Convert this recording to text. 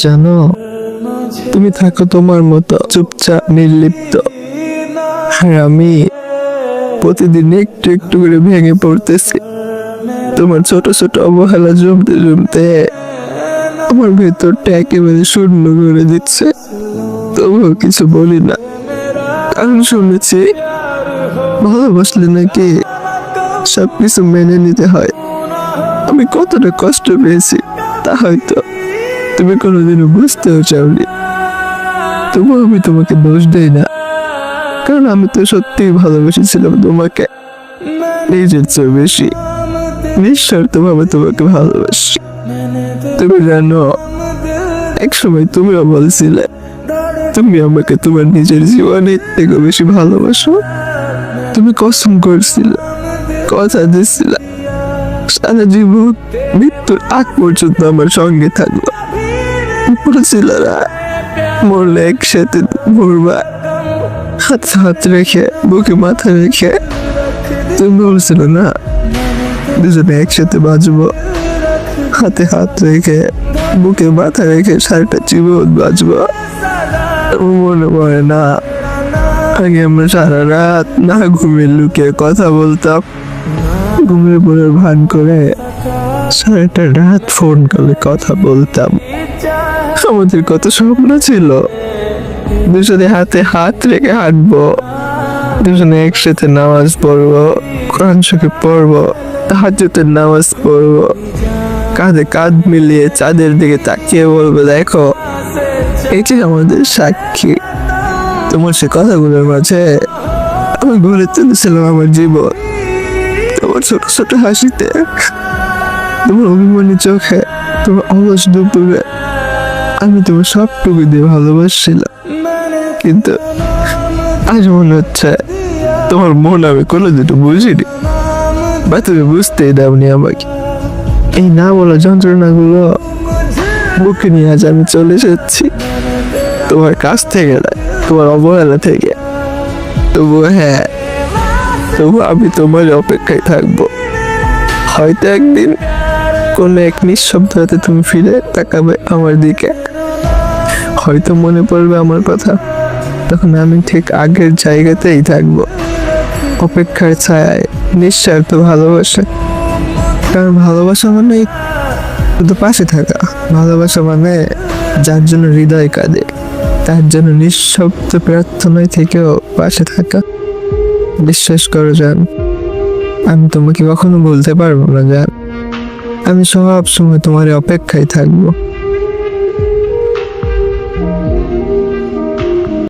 জানো, তুমি থাকো তোমার মতো চুপচাপ নির্লিপ্ত, আর আমি প্রতিদিন একটু একটু করে ভেঙে পড়তেছি। তোমার ছোট ছোট অবহেলা জমতে জমতে আমার ভেতরটা একেবারে শূন্য করে দিচ্ছে। তবুও কিছু বলি না, কারণ শুনেছি ভালোবাসলে নাকি সবকিছু মেনে নিতে হয়। আমি কতটা কষ্ট পেয়েছি তা হয়তো তুমি কোনোদিনও বুঝতেও চাওনি। তবুও আমি তোমাকে দোষ দেই না, কারণ আমি তো সত্যিই ভালোবেসেছিলাম তোমাকে, নিজের চেয়ে বেশি নিঃস্বার্থভাবে তোমাকে ভালোবাসি। তুমি জানো, একসময় তুমিও বলছিলে তুমি আমাকে তোমার নিজের জীবনের থেকে বেশি ভালোবাসো। তুমি কসম করছিলে, কথা দিচ্ছিলে সারা জীবন মৃত্যুর আগ পর্যন্ত আমার সঙ্গে থাকলো। বলছিল না, মরলে একসাথে মরবা, হাতে হাত রেখে বুকে মাথা রেখে। তুমি বলছিল না, দুজনে একসাথে বাঁচবো, হাতে হাত রেখে বুকে মাথা রেখে সারাটা জীবন বাঁচবো। মনে পড়ে না, আগে আমরা সারা রাত না ঘুমিয়ে লুকিয়ে কথা বলতাম, ঘুমিয়ে পড়ার ভান করে সারাটা রাত ফোন করে কথা বলতাম। আমাদের কত স্বপ্ন ছিল, দুজনে হাতে হাত রেখে হাঁটবো, দুজনে একসাথে নামাজ পড়বো, কোরআন শরীফ পড়বো, তাহাজ্জুদের নামাজ পড়বো, কাঁধে কাঁধ মিলিয়ে চাঁদের দিকে তাকিয়ে বলবো দেখো এই যে আমাদের সাক্ষী। তোমার সে কথাগুলোর মাঝে আমি গড়ে তুলেছিলাম আমার জীবন। তোমার ছোট ছোট হাসিতে, তোমার অভিমানী চোখে, তোমার অলস দুপুরে আমি তোমার সবটুকু দিয়ে ভালোবাসছিলাম। কিন্তু আজ মনে হচ্ছে তোমার মন আমি কোনোদিন বুঝিনি, বা তুমি বুঝতেই দাওনি আমাকে। এই না বলা যন্ত্রণাগুলো বুকে নিয়ে আজ আমি চলে এসেছি, তোমার কাছ থেকে না, তোমার অবহেলা থেকে। তবু আমি তোমার অপেক্ষায় থাকবো। হয়তো একদিন কোনো এক নিঃশব্দতে তুমি ফিরে তাকাবে আমার দিকে, হয়তো মনে পড়বে আমার কথা। তখন আমি ঠিক আগের জায়গাতেই থাকবো, অপেক্ষার ছায়ায়, নিঃস্বার্থ ভালোবাসা। কারণ ভালোবাসা মানে শুধু পাশে থাকা, ভালোবাসা মানে যার জন্য হৃদয় কাঁদে, তার জন্য নিঃশব্দ প্রার্থনায় থেকেও পাশে থাকা। বিশ্বাস করো জান, আমি তোমাকে কখনো বলতে পারবো না জান, আমি সব সময় তোমার অপেক্ষায় থাকবো।